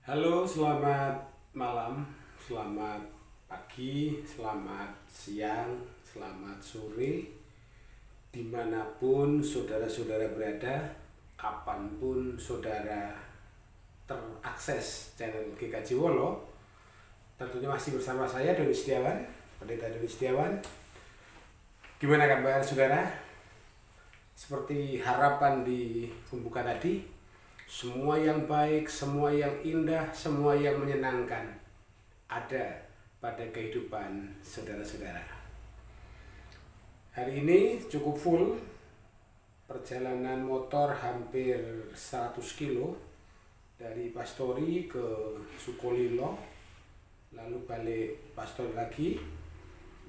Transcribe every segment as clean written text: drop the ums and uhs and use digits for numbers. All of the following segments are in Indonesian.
Halo, selamat malam, selamat pagi, selamat siang, selamat sore, dimanapun saudara-saudara berada, kapanpun saudara terakses channel GKJ Wolo. Tentunya masih bersama saya, Doni Setiawan, Pendeta Doni Setiawan. Gimana kabar saudara? Seperti harapan di pembuka tadi, semua yang baik, semua yang indah, semua yang menyenangkan ada pada kehidupan saudara-saudara. Hari ini cukup full, perjalanan motor hampir 100 kilo dari Pastori ke Sukolilo, lalu balik Pastori lagi,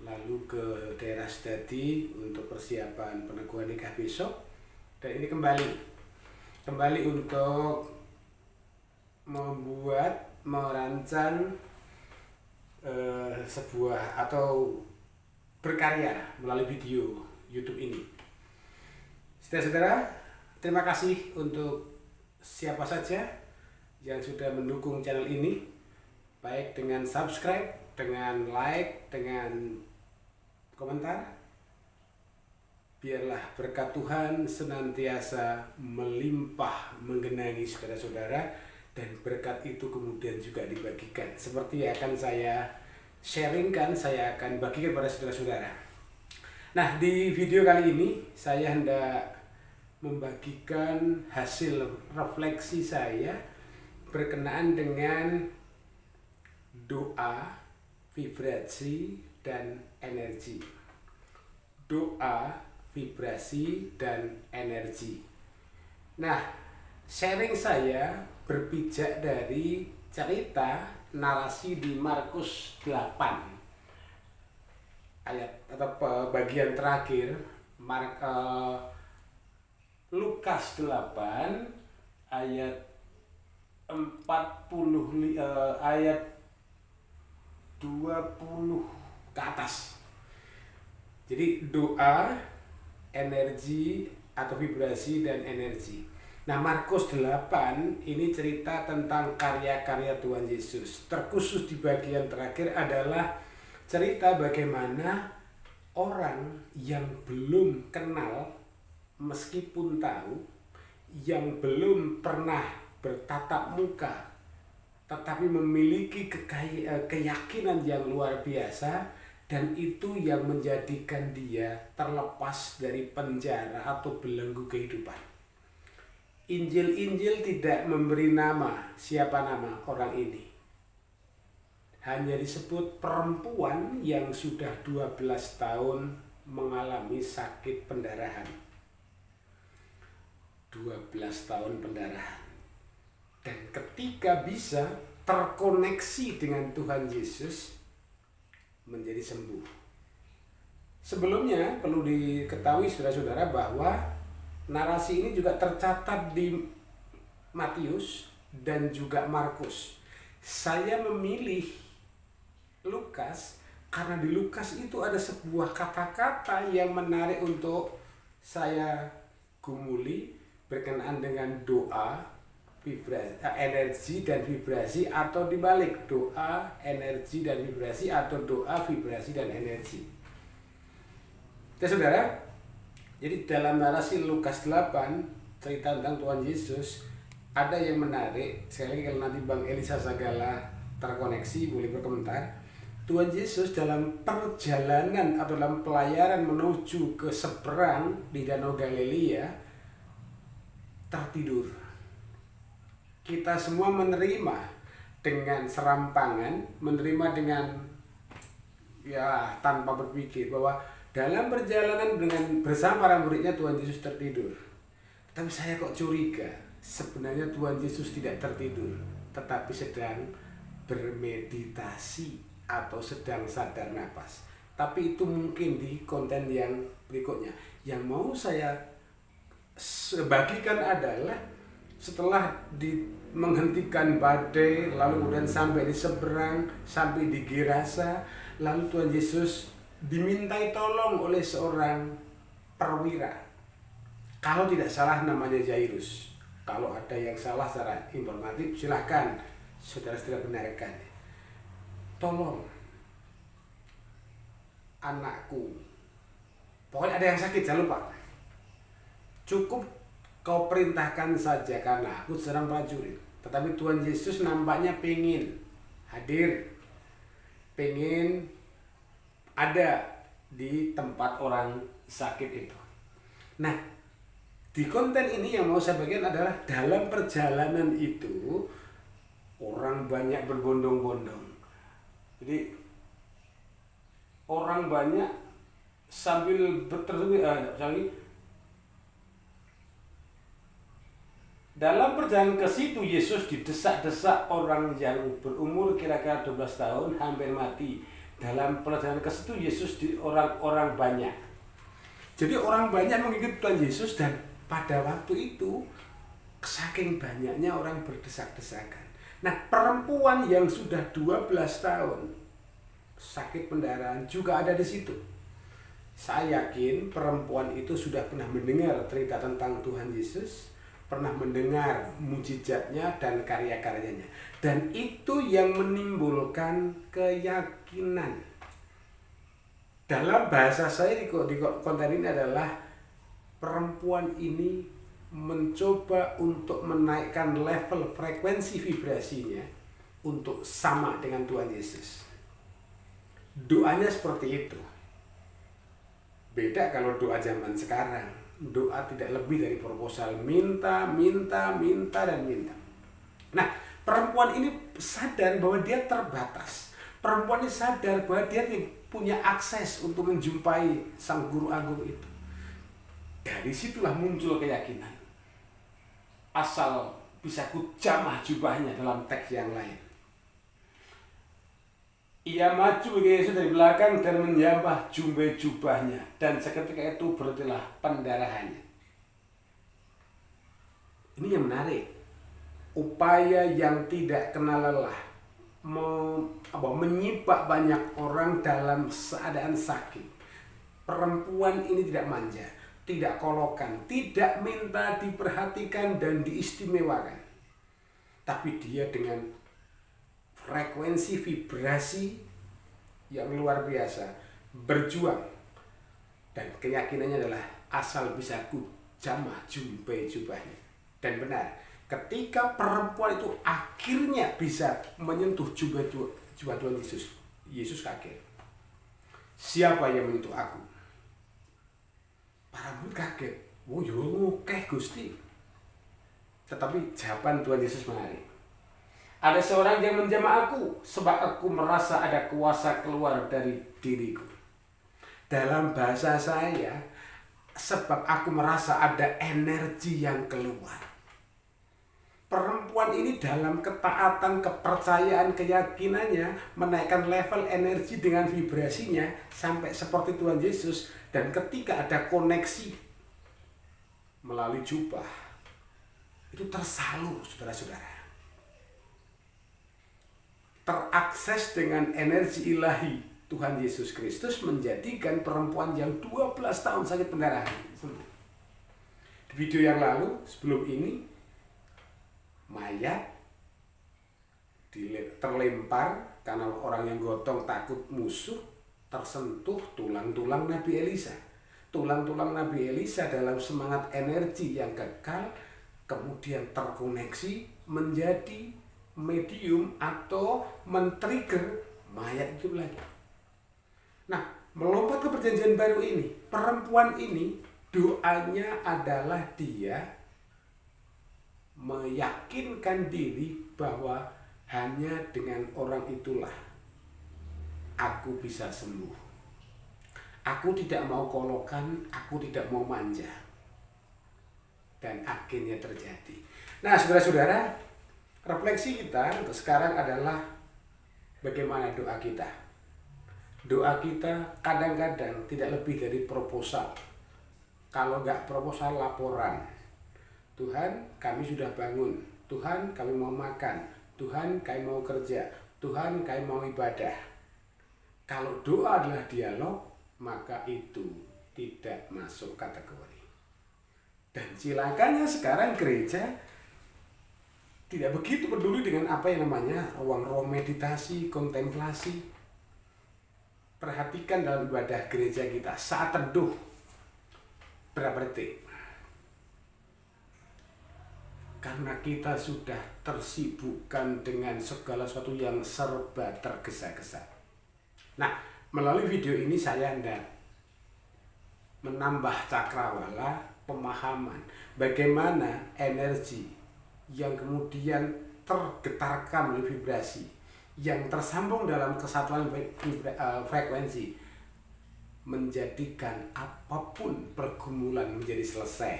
lalu ke daerah Sedadi untuk persiapan peneguhan nikah besok, dan ini kembali untuk merancang sebuah atau berkarya melalui video YouTube ini. Saudara-saudara, terima kasih untuk siapa saja yang sudah mendukung channel ini, baik dengan subscribe, dengan like, dengan komentar. Biarlah berkat Tuhan senantiasa melimpah menggenangi saudara-saudara, dan berkat itu kemudian juga dibagikan. Seperti yang akan saya sharingkan, saya akan bagikan pada saudara-saudara. Nah, di video kali ini saya hendak membagikan hasil refleksi saya berkenaan dengan doa, vibrasi, dan energi. Doa, vibrasi, dan energi. Nah, sharing saya berpijak dari cerita narasi di Markus 8 ayat atau bagian terakhir, Lukas 8 ayat 40 ayat 20 ke atas. Jadi doa, energi atau vibrasi, dan energi. Nah, Markus 8 ini cerita tentang karya-karya Tuhan Yesus. Terkhusus di bagian terakhir adalah cerita bagaimana orang yang belum kenal meskipun tahu, yang belum pernah bertatap muka tetapi memiliki keyakinan yang luar biasa, dan itu yang menjadikan dia terlepas dari penjara atau belenggu kehidupan. Injil-Injil tidak memberi nama, siapa nama orang ini. Hanya disebut perempuan yang sudah 12 tahun mengalami sakit pendarahan. 12 tahun pendarahan. Dan ketika bisa terkoneksi dengan Tuhan Yesus, menjadi sembuh. Sebelumnya perlu diketahui saudara-saudara bahwa narasi ini juga tercatat di Matius dan juga Markus. Saya memilih Lukas karena di Lukas itu ada sebuah kata-kata yang menarik untuk saya gumuli berkenaan dengan doa, vibrasi, energi dan vibrasi, atau dibalik, doa, energi dan vibrasi, atau doa, vibrasi, dan energi. Ya saudara, jadi dalam narasi Lukas 8 cerita tentang Tuhan Yesus, ada yang menarik. Sekali lagi, kalau nanti Bang Elisa Sagala terkoneksi boleh berkomentar. Tuhan Yesus dalam perjalanan atau dalam pelayaran menuju ke seberang di Danau Galilea tertidur. Kita semua menerima dengan serampangan, menerima dengan tanpa berpikir bahwa dalam perjalanan bersama para muridnya Tuhan Yesus tertidur. Tapi saya kok curiga, sebenarnya Tuhan Yesus tidak tertidur, tetapi sedang bermeditasi atau sedang sadar napas. Tapi itu mungkin di konten yang berikutnya. Yang mau saya bagikan adalah setelah menghentikan badai, lalu kemudian sampai di seberang, sampai di Gerasa, lalu Tuhan Yesus dimintai tolong oleh seorang perwira. Kalau tidak salah namanya Jairus. Kalau ada yang salah secara informatif silahkan saudara-saudara benarkan. Tolong anakku, pokoknya ada yang sakit, jangan lupa. Cukup kau perintahkan saja, karena aku seorang prajurit. Tetapi Tuhan Yesus nampaknya pengen hadir, pengen ada di tempat orang sakit itu. Nah, di konten ini yang mau saya bagikan adalah dalam perjalanan itu orang banyak berbondong-bondong. Jadi orang banyak sambil dalam perjalanan ke situ, Yesus didesak-desak orang yang berumur kira-kira 12 tahun hampir mati. Dalam perjalanan ke situ Yesus orang banyak. Jadi orang banyak mengikuti Tuhan Yesus, dan pada waktu itu saking banyaknya orang berdesak-desakan. Nah, perempuan yang sudah 12 tahun sakit pendarahan juga ada di situ. Saya yakin perempuan itu sudah pernah mendengar cerita tentang Tuhan Yesus, pernah mendengar mujizatnya dan karya-karyanya, dan itu yang menimbulkan keyakinan. Dalam bahasa saya di konten ini adalah perempuan ini mencoba untuk menaikkan level frekuensi vibrasinya untuk sama dengan Tuhan Yesus. Doanya seperti itu. Beda kalau doa zaman sekarang. Doa tidak lebih dari proposal, minta, dan minta. Nah, perempuan ini sadar bahwa dia terbatas. Perempuan ini sadar bahwa dia punya akses untuk menjumpai sang guru agung itu. Dari situlah muncul keyakinan. Asal bisa ku jamah jubahnya dalam teks yang lain. Ia maju ke Yesus dari belakang dan menjamah jubahnya, dan seketika itu berhentilah pendarahannya. Ini yang menarik. Upaya yang tidak kenal lelah menyibak banyak orang dalam keadaan sakit. Perempuan ini tidak manja, tidak kolokan, tidak minta diperhatikan dan diistimewakan. Tapi dia dengan frekuensi vibrasi yang luar biasa berjuang, dan keyakinannya adalah asal bisa ku jamah jubahnya. Dan benar, ketika perempuan itu akhirnya bisa menyentuh jubah Tuhan Yesus, Yesus kaget. Siapa yang menyentuh aku? Para murid kaget. Oh yo, oke Gusti. Tetapi jawaban Tuhan Yesus menarik. Ada seorang yang menjamah aku, sebab aku merasa ada kuasa keluar dari diriku. Dalam bahasa saya, sebab aku merasa ada energi yang keluar. Perempuan ini dalam ketaatan, kepercayaan, keyakinannya menaikkan level energi dengan vibrasinya sampai seperti Tuhan Yesus. Dan ketika ada koneksi melalui jubah, itu tersalur, saudara-saudara. Terakses dengan energi ilahi Tuhan Yesus Kristus, menjadikan perempuan yang 12 tahun sakit pendarahan sembuh. Di video yang lalu, sebelum ini, mayat terlempar karena orang yang gotong takut musuh, tersentuh tulang-tulang Nabi Elisa. Tulang-tulang Nabi Elisa dalam semangat energi yang kekal kemudian terkoneksi menjadi medium atau men-trigger mayat itu lagi. Nah, melompat ke perjanjian baru ini, perempuan ini doanya adalah dia meyakinkan diri bahwa hanya dengan orang itulah aku bisa sembuh. Aku tidak mau kolokan, aku tidak mau manja. Dan akhirnya terjadi. Nah, saudara-saudara, refleksi kita untuk sekarang adalah bagaimana doa kita. Doa kita kadang-kadang tidak lebih dari proposal. Kalau nggak proposal, laporan. Tuhan, kami sudah bangun. Tuhan, kami mau makan. Tuhan, kami mau kerja. Tuhan, kami mau ibadah. Kalau doa adalah dialog, maka itu tidak masuk kategori. Dan silakannya sekarang gereja tidak begitu peduli dengan apa yang namanya ruang-ruang meditasi, kontemplasi. Perhatikan dalam ibadah gereja kita saat teduh berapa detik. Karena kita sudah tersibukkan dengan segala sesuatu yang serba tergesa-gesa. Nah, melalui video ini saya hendak menambah cakrawala pemahaman bagaimana energi yang kemudian tergetarkan oleh vibrasi yang tersambung dalam kesatuan frekuensi menjadikan apapun pergumulan menjadi selesai.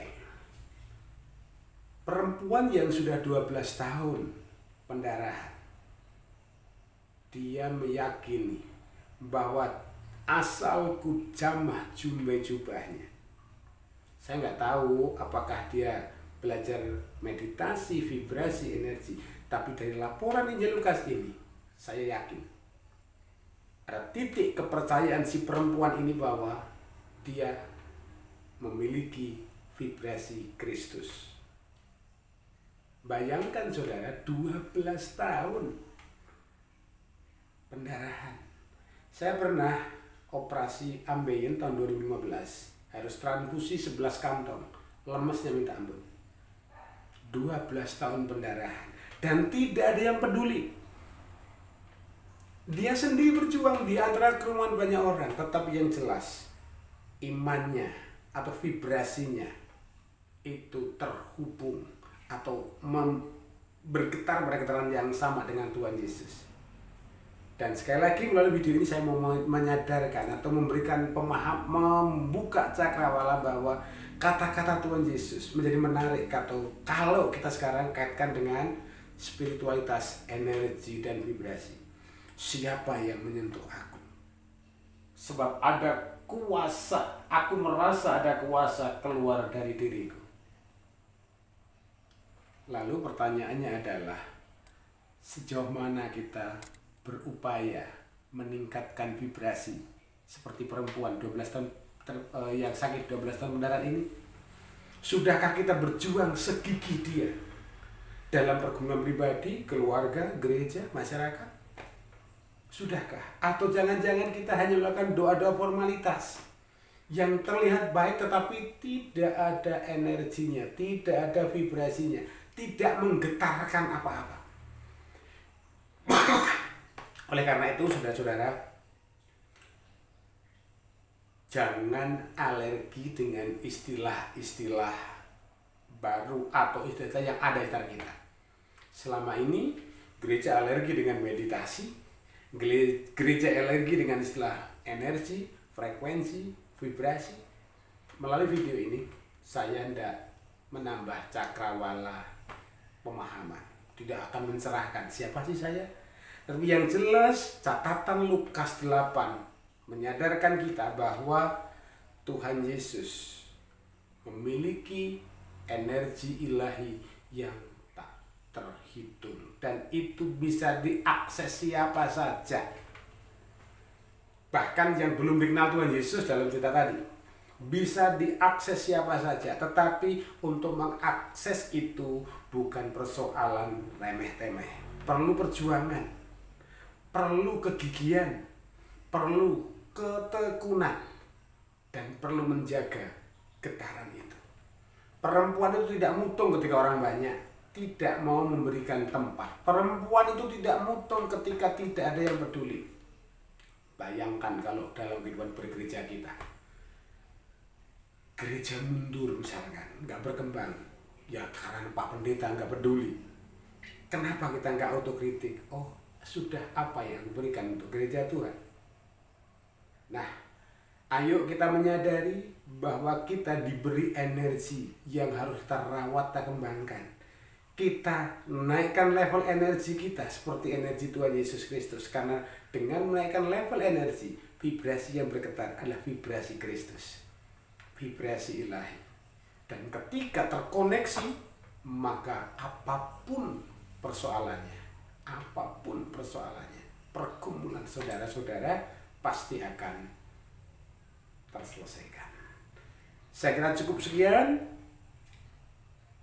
Perempuan yang sudah 12 tahun pendarahan, dia meyakini bahwa asalku jamah jumbe jubahnya. Saya nggak tahu apakah dia belajar meditasi, vibrasi, energi, tapi dari laporan Injil Lukas ini, saya yakin ada titik kepercayaan si perempuan ini bahwa dia memiliki vibrasi Kristus. Bayangkan saudara, 12 tahun pendarahan. Saya pernah operasi ambeien tahun 2015, harus transfusi 11 kantong, lemesnya minta ampun. 12 tahun pendarahan dan tidak ada yang peduli. Dia sendiri berjuang di antara kerumunan banyak orang, tetapi yang jelas imannya atau vibrasinya itu terhubung atau bergetar pada getaran yang sama dengan Tuhan Yesus. Dan sekali lagi melalui video ini saya mau menyadarkan atau memberikan membuka cakrawala bahwa kata-kata Tuhan Yesus menjadi menarik kalau kita sekarang kaitkan dengan spiritualitas, energi dan vibrasi. Siapa yang menyentuh aku? Sebab ada kuasa, aku merasa ada kuasa keluar dari diriku. Lalu pertanyaannya adalah sejauh mana kita berupaya meningkatkan vibrasi seperti perempuan 12 tahun yang sakit 12 tahun pendarahan ini? Sudahkah kita berjuang segigih dia dalam pergumulan pribadi, keluarga, gereja, masyarakat? Sudahkah? Atau jangan-jangan kita hanya melakukan doa-doa formalitas yang terlihat baik tetapi tidak ada energinya, tidak ada vibrasinya, tidak menggetarkan apa-apa. Oleh karena itu, saudara-saudara, jangan alergi dengan istilah-istilah baru atau istilah yang ada di sekitar kita. Selama ini, gereja alergi dengan meditasi, gereja alergi dengan istilah energi, frekuensi, vibrasi. Melalui video ini, saya hendak menambah cakrawala pemahaman. Tidak akan mencerahkan siapa sih saya, tapi yang jelas catatan Lukas 8 menyadarkan kita bahwa Tuhan Yesus memiliki energi ilahi yang tak terhitung dan itu bisa diakses siapa saja. Bahkan yang belum dikenal Tuhan Yesus dalam cerita tadi bisa diakses siapa saja, tetapi untuk mengakses itu bukan persoalan remeh-temeh. Perlu perjuangan, perlu kegigihan, perlu ketekunan, dan perlu menjaga getaran itu. Perempuan itu tidak mutung ketika orang banyak, tidak mau memberikan tempat. Perempuan itu tidak mutung ketika tidak ada yang peduli. Bayangkan kalau dalam kehidupan bergereja kita, gereja mundur misalkan, nggak berkembang, ya karena Pak Pendeta nggak peduli. Kenapa kita nggak autokritik? Oh, sudah apa yang diberikan untuk gereja Tuhan? Nah, ayo kita menyadari bahwa kita diberi energi yang harus kita rawat, kita kembangkan. Kita naikkan level energi kita seperti energi Tuhan Yesus Kristus. Karena dengan menaikkan level energi, vibrasi yang bergetar adalah vibrasi Kristus, vibrasi ilahi. Dan ketika terkoneksi, maka apapun persoalannya, pergumulan saudara-saudara pasti akan terselesaikan. Saya kira cukup sekian.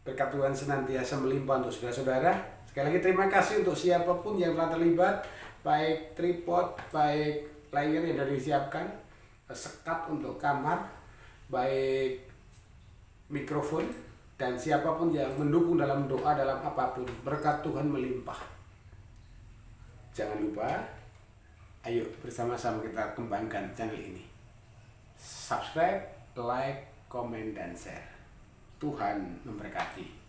Berkat Tuhan senantiasa melimpah untuk saudara-saudara. Sekali lagi terima kasih untuk siapapun yang telah terlibat, baik tripod, baik layar yang sudah disiapkan, sekat untuk kamar, baik mikrofon, dan siapapun yang mendukung dalam doa, dalam apapun. Berkat Tuhan melimpah. Jangan lupa, ayo bersama-sama kita kembangkan channel ini. Subscribe, like, komen, dan share. Tuhan memberkati.